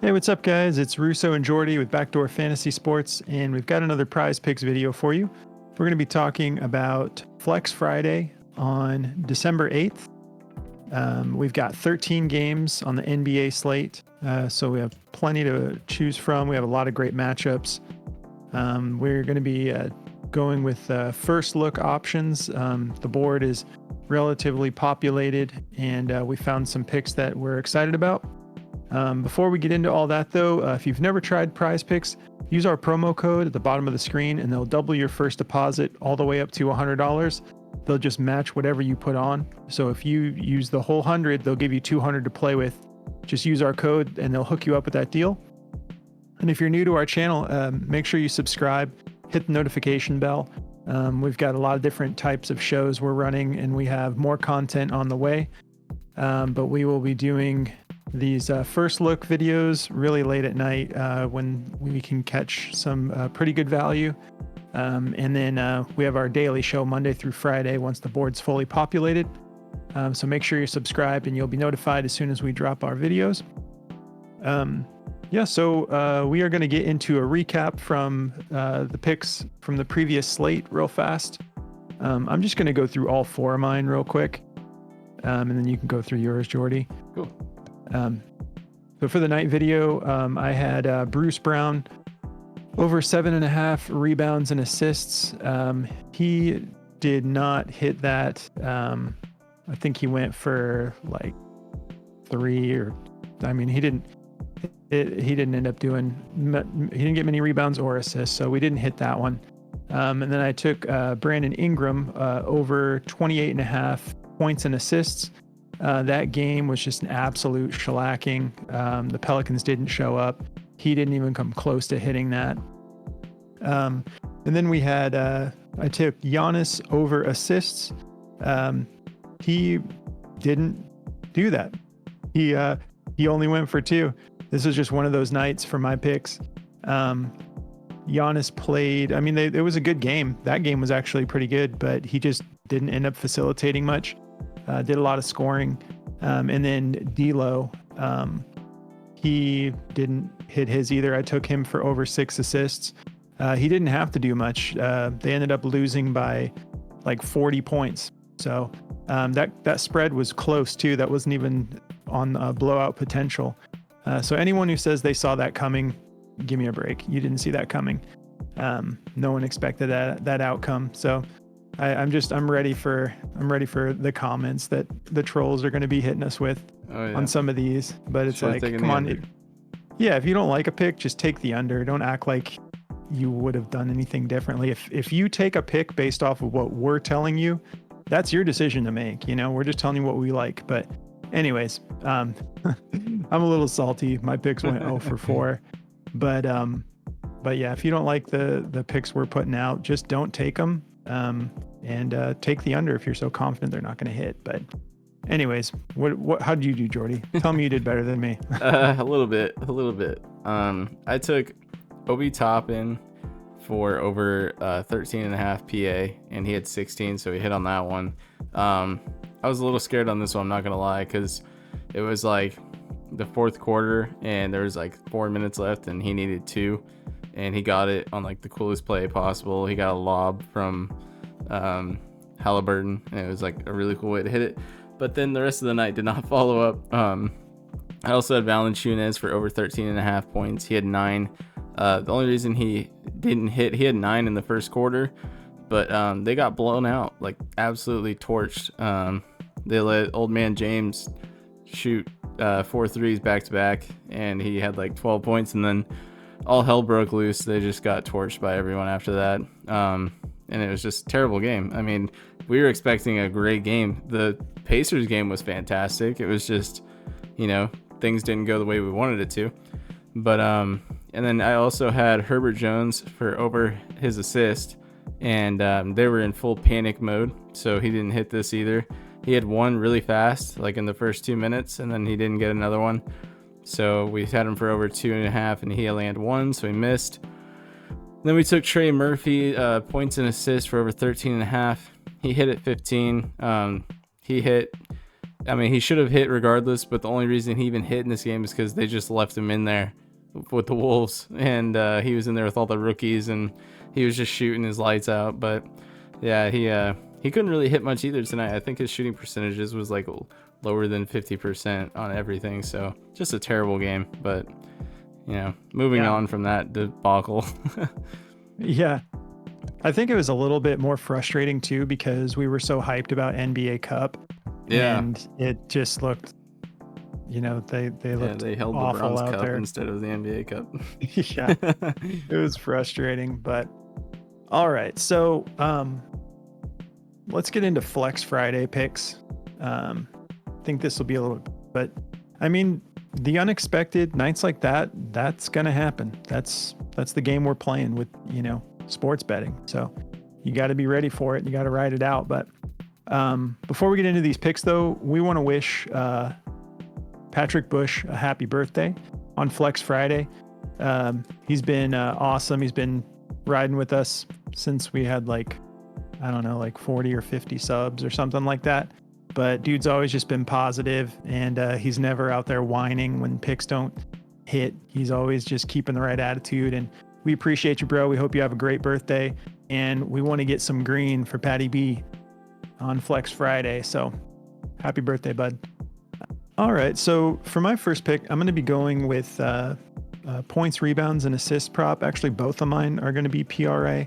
Hey, what's up, guys? It's Russo and Jordy with Backdoor Fantasy Sports, and we've got another Prize Picks video for you. We're going to be talking about Flex Friday on December 8th. We've got 13 games on the NBA slate, so we have plenty to choose from. We have a lot of great matchups. We're going to be going with first look options. The board is relatively populated, and we found some picks that we're excited about. Before we get into all that, though, if you've never tried Prize Picks, use our promo code at the bottom of the screen and they'll double your first deposit all the way up to $100. They'll just match whatever you put on. So if you use the whole 100, they'll give you 200 to play with. Just use our code and they'll hook you up with that deal. And if you're new to our channel, make sure you subscribe, hit the notification bell. We've got a lot of different types of shows we're running and we have more content on the way. But we will be doing these first look videos really late at night when we can catch some pretty good value. And then we have our daily show Monday through Friday once the board's fully populated. So make sure you're subscribed and you'll be notified as soon as we drop our videos. So we are going to get into a recap from the picks from the previous slate real fast. I'm just going to go through all four of mine real quick. And then you can go through yours, Jordy. Cool. So for the night video, I had Bruce Brown over 7.5 rebounds and assists. He did not hit that. I think he went for like 3 or, I mean, he didn't end up doing, he didn't get many rebounds or assists, so we didn't hit that one. And then I took Brandon Ingram over 28.5 points and assists. That game was just an absolute shellacking. The Pelicans didn't show up. He didn't even come close to hitting that. And then we had, I took Giannis over assists. He didn't do that. He only went for 2. This was just one of those nights for my picks. Giannis played, I mean, it was a good game. That game was actually pretty good, but he just didn't end up facilitating much. Did a lot of scoring. And then D'Lo, he didn't hit his either. I took him for over 6 assists. He didn't have to do much. They ended up losing by like 40 points. So that spread was close too. That wasn't even on blowout potential. So anyone who says they saw that coming, give me a break. You didn't see that coming. No one expected that outcome. So I'm ready for the comments that the trolls are going to be hitting us with on some of these. But it's like, come on. If you don't like a pick, just take the under. Don't act like you would have done anything differently. If you take a pick based off of what we're telling you, that's your decision to make. We're just telling you what we like. But anyways, I'm a little salty. My picks went 0 for 4. But yeah, if you don't like the picks we're putting out, just don't take them. And take the under if you're so confident they're not going to hit. But anyways, how did you do, Jordy? Tell me you did better than me. A little bit. I took Obi Toppin for over 13.5 PA, and he had 16, so he hit on that one. I was a little scared on this one, I'm not gonna lie, because it was like the fourth quarter and there was like 4 minutes left and he needed 2, and he got it on like the coolest play possible. He got a lob from Halliburton, and it was like a really cool way to hit it. But then the rest of the night did not follow up. I also had Valanciunas for over 13.5 points. He had 9. The only reason he didn't hit, he had 9 in the first quarter, but they got blown out, like absolutely torched. They let old man James shoot 4 threes back to back, and he had like 12 points, and then all hell broke loose. They just got torched by everyone after that. And it was just a terrible game. I mean, we were expecting a great game. The Pacers game was fantastic. It was just, things didn't go the way we wanted it to. But, and then I also had Herbert Jones for over his assist, and they were in full panic mode, so he didn't hit this either. He had one really fast, like in the first 2 minutes, and then he didn't get another one. So we had him for over 2.5, and he only had 1, so he missed. Then we took Trey Murphy, points and assists for over 13.5. He hit at 15. He hit I mean, he should have hit regardless, but the only reason he even hit in this game is because they just left him in there with the Wolves, and he was in there with all the rookies, and he was just shooting his lights out. But yeah, he couldn't really hit much either tonight. I think his shooting percentages was like lower than 50% on everything, so just a terrible game. But moving on from that debacle. Yeah. I think it was a little bit more frustrating too because we were so hyped about NBA Cup. Yeah. And it just looked, they looked they held the awful Bronze out Cup there. instead of the NBA Cup. Yeah. It was frustrating, but all right. So let's get into Flex Friday picks. I think this will be a little, but I mean, the unexpected nights like that's gonna happen. That's the game we're playing with, sports betting. So you got to be ready for it. You got to ride it out. But before we get into these picks, though, we want to wish Patrick Bush a happy birthday on Flex Friday. He's been awesome. He's been riding with us since we had like 40 or 50 subs or something like that. But dude's always just been positive, and he's never out there whining when picks don't hit. He's always just keeping the right attitude, and we appreciate you, bro. We hope you have a great birthday, and we want to get some green for Patty B on Flex Friday. So happy birthday, bud. All right. So for my first pick, I'm going to be going with points, rebounds, and assist prop. Actually, both of mine are going to be PRA,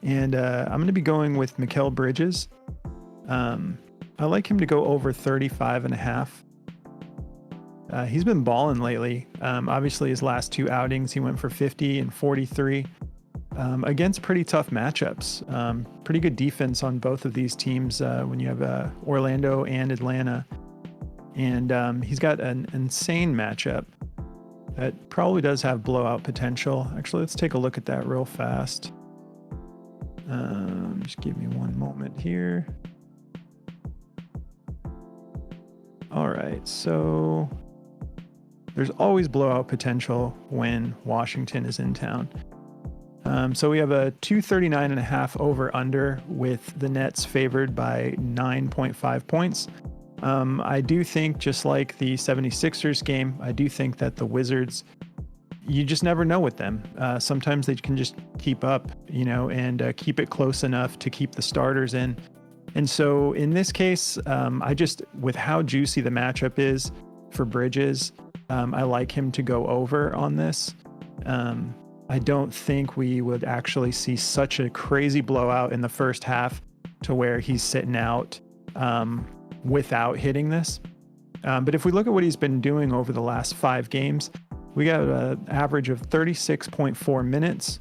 and I'm going to be going with Mikal Bridges. I like him to go over 35.5. He's been balling lately. Obviously, his last two outings, he went for 50 and 43 against pretty tough matchups. Pretty good defense on both of these teams when you have Orlando and Atlanta. And he's got an insane matchup that probably does have blowout potential. Actually, let's take a look at that real fast. Just give me one moment here. All right, so there's always blowout potential when Washington is in town. So we have a 239.5 over under with the Nets favored by 9.5 points. I do think, just like the 76ers game, I do think that the Wizards, you just never know with them. Sometimes they can just keep up, and keep it close enough to keep the starters in. And so in this case, with how juicy the matchup is for Bridges, I like him to go over on this. I don't think we would actually see such a crazy blowout in the first half to where he's sitting out without hitting this. But if we look at what he's been doing over the last 5 games, we got an average of 36.4 minutes,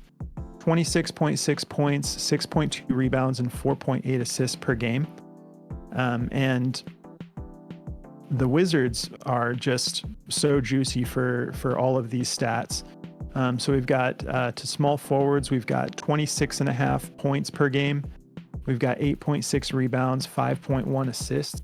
26.6 points, 6.2 rebounds, and 4.8 assists per game. And the Wizards are just so juicy for all of these stats. So we've got to small forwards, we've got 26.5 points per game. We've got 8.6 rebounds, 5.1 assists.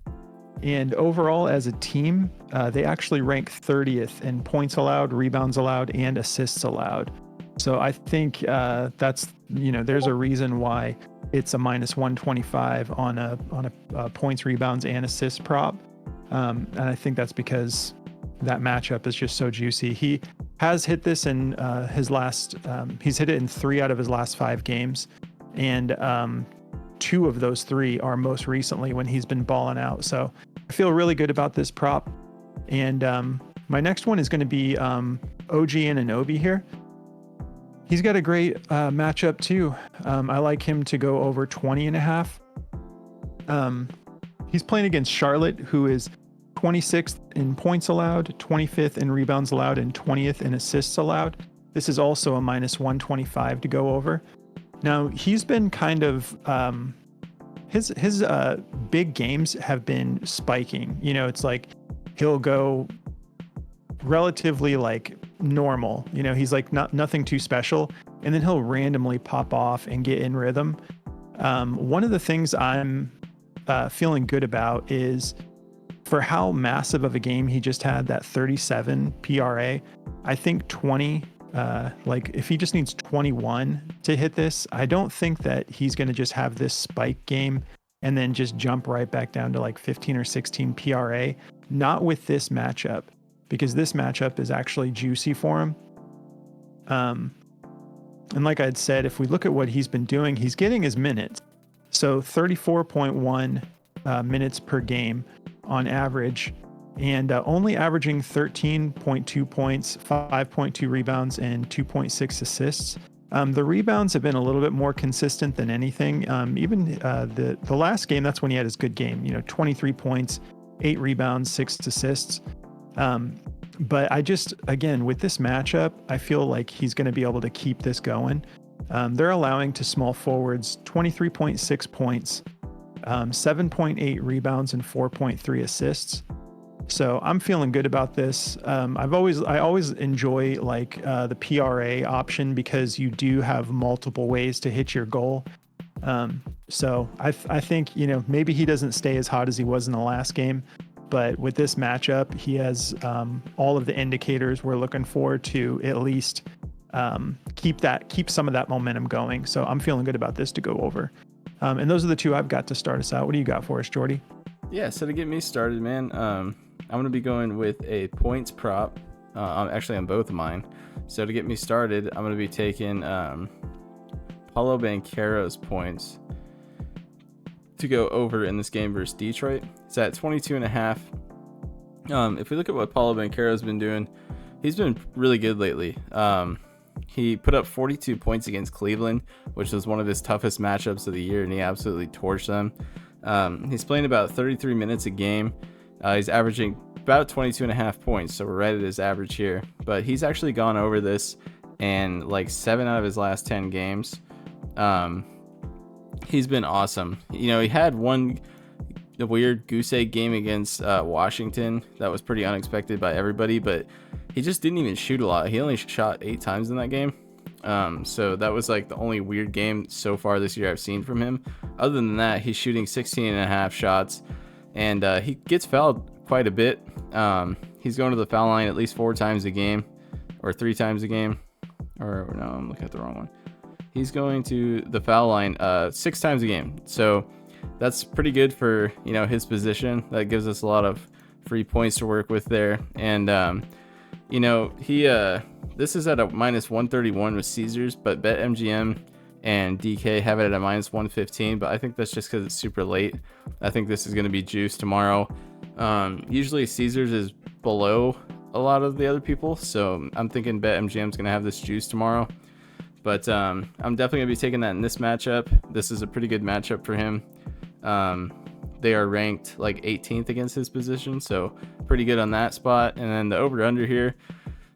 And overall, as a team, they actually rank 30th in points allowed, rebounds allowed, and assists allowed. So I think that's, there's a reason why it's a minus 125 on a points, rebounds, and assists prop. And I think that's because that matchup is just so juicy. He has hit this in he's hit it in 3 out of his last 5 games. And 2 of those 3 are most recently when he's been balling out. So I feel really good about this prop. And my next one is going to be OG Anunoby here. He's got a great matchup too. I like him to go over 20.5. He's playing against Charlotte, who is 26th in points allowed, 25th in rebounds allowed, and 20th in assists allowed. This is also a minus 125 to go over. Now, he's been kind of, his big games have been spiking. It's like he'll go relatively like normal. He's like nothing too special. And then he'll randomly pop off and get in rhythm. One of the things I'm feeling good about is for how massive of a game he just had, that 37 PRA, I think 20, if he just needs 21 to hit this, I don't think that he's going to just have this spike game and then just jump right back down to like 15 or 16 PRA. Not with this matchup, because this matchup is actually juicy for him. And like I'd said, if we look at what he's been doing, he's getting his minutes. So 34.1 minutes per game on average, and only averaging 13.2 points, 5.2 rebounds, and 2.6 assists. The rebounds have been a little bit more consistent than anything. Even the last game, that's when he had his good game, 23 points, 8 rebounds, 6 assists. But again, with this matchup, I feel like he's going to be able to keep this going. They're allowing to small forwards 23.6 points, 7.8 rebounds, and 4.3 assists. So I'm feeling good about this. I always enjoy the PRA option because you do have multiple ways to hit your goal. So I think, maybe he doesn't stay as hot as he was in the last game, but with this matchup, he has all of the indicators we're looking for to at least keep some of that momentum going. So I'm feeling good about this to go over. And those are the two I've got to start us out. What do you got for us, Jordy? Yeah, so to get me started, man, I'm going to be going with a points prop, actually on both of mine. So to get me started, I'm going to be taking Paolo Banchero's points to go over in this game versus Detroit. It's at 22.5. If we look at what Paolo Banchero's been doing, he's been really good lately. He put up 42 points against Cleveland, which was one of his toughest matchups of the year, and he absolutely torched them. He's playing about 33 minutes a game. He's averaging about 22.5 points, so we're right at his average here. But he's actually gone over this in like 7 out of his last 10 games. He's been awesome. He had one weird goose egg game against Washington that was pretty unexpected by everybody, but he just didn't even shoot a lot. He only shot 8 times in that game. So that was like the only weird game so far this year I've seen from him. Other than that, he's shooting 16.5 shots, and he gets fouled quite a bit. He's going to the foul line at least 4 times a game, or 3 times a game. Or no, I'm looking at the wrong one. He's going to the foul line 6 times a game. So that's pretty good for his position. That gives us a lot of free points to work with there. And this is at a minus 131 with Caesars, but BetMGM and DK have it at a minus 115. But I think that's just because it's super late. I think this is going to be juice tomorrow. Usually Caesars is below a lot of the other people, so I'm thinking BetMGM is going to have this juice tomorrow. But I'm definitely going to be taking that in this matchup. This is a pretty good matchup for him. They are ranked like 18th against his position, so pretty good on that spot. And then the over-under here,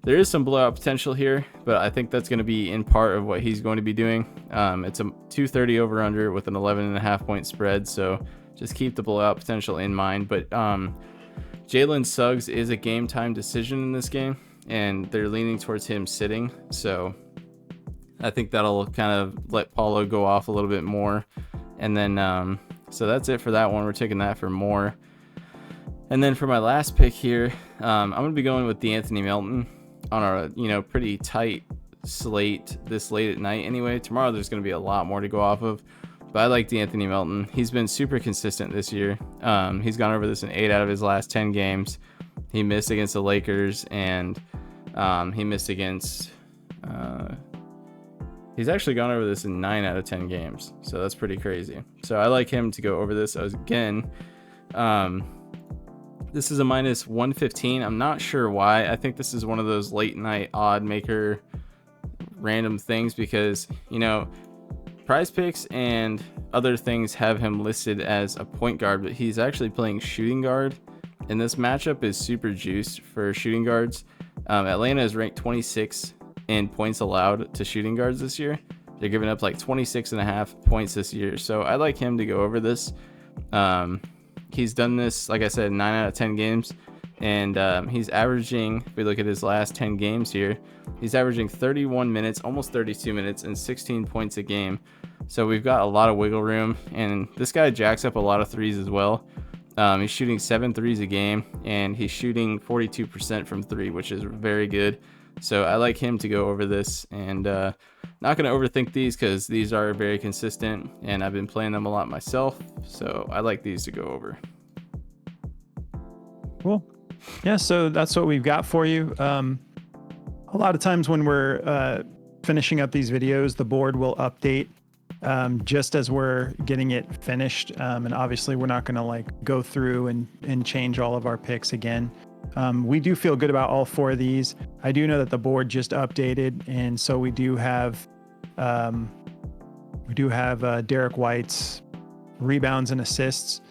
there is some blowout potential here, but I think that's going to be in part of what he's going to be doing. It's a 230 over-under with an 11.5 point spread, so just keep the blowout potential in mind. But Jalen Suggs is a game time decision in this game, and they're leaning towards him sitting, so I think that'll kind of let Paulo go off a little bit more. And then so that's it for that one. We're taking that for more. And then for my last pick here, I'm going to be going with DeAnthony Melton on our pretty tight slate this late at night anyway. Tomorrow there's going to be a lot more to go off of, but I like DeAnthony Melton. He's been super consistent this year. He's gone over this in 8 out of his last 10 games. He missed against the Lakers, and he missed against he's actually gone over this in 9 out of 10 games, so that's pretty crazy. So I like him to go over this. This is a minus 115. I'm not sure why. I think this is one of those late night odd maker random things because Prize Picks and other things have him listed as a point guard, but he's actually playing shooting guard, and this matchup is super juiced for shooting guards. Atlanta is ranked 26 in points allowed to shooting guards this year. They're giving up like 26.5 points this year, so I like him to go over this. He's done this, like I said, 9 out of 10 games, and he's averaging, if we look at his last 10 games here, he's averaging 31 minutes, almost 32 minutes, and 16 points a game. So we've got a lot of wiggle room, and this guy jacks up a lot of threes as well. He's shooting 7 threes a game, and he's shooting 42% from 3, which is very good. So I like him to go over this. And Not going to overthink these because these are very consistent and I've been playing them a lot myself. So I like these to go over. Cool. Yeah, so that's what we've got for you. A lot of times when we're finishing up these videos, the board will update just as we're getting it finished. And obviously we're not going to like go through and change all of our picks again. We do feel good about all 4 of these. I do know that the board just updated, and so we do have Derek White's rebounds and assists.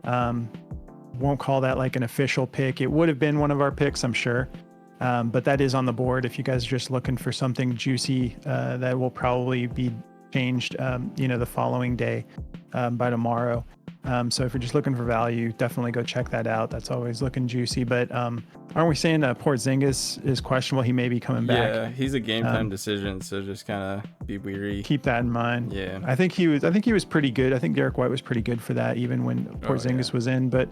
Won't call that like an official pick. It would have been one of our picks, I'm sure. But that is on the board. If you guys are just looking for something juicy, that will probably be changed, the following day, by tomorrow. So if you're just looking for value, definitely go check that out. That's always looking juicy. But aren't we saying that Porzingis is questionable? He may be coming back. Yeah, he's a game time decision, so just kind of be weary. Keep that in mind. Yeah, I think he was pretty good. I think Derek White was pretty good for that, even when Porzingis was in. But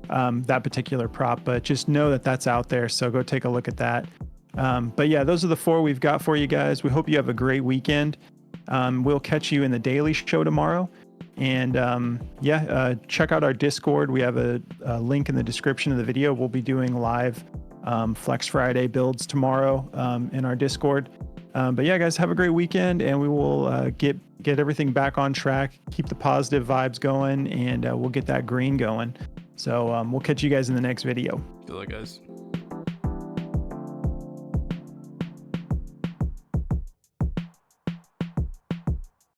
that particular prop. But just know that that's out there. So go take a look at that. But yeah, those are the 4 we've got for you guys. We hope you have a great weekend. We'll catch you in the daily show tomorrow. And check out our Discord. We have a link in the description of the video. We'll be doing live Flex Friday builds tomorrow in our Discord. But yeah, guys, have a great weekend, and we will get everything back on track, keep the positive vibes going, and we'll get that green going. So we'll catch you guys in the next video. Good luck, guys.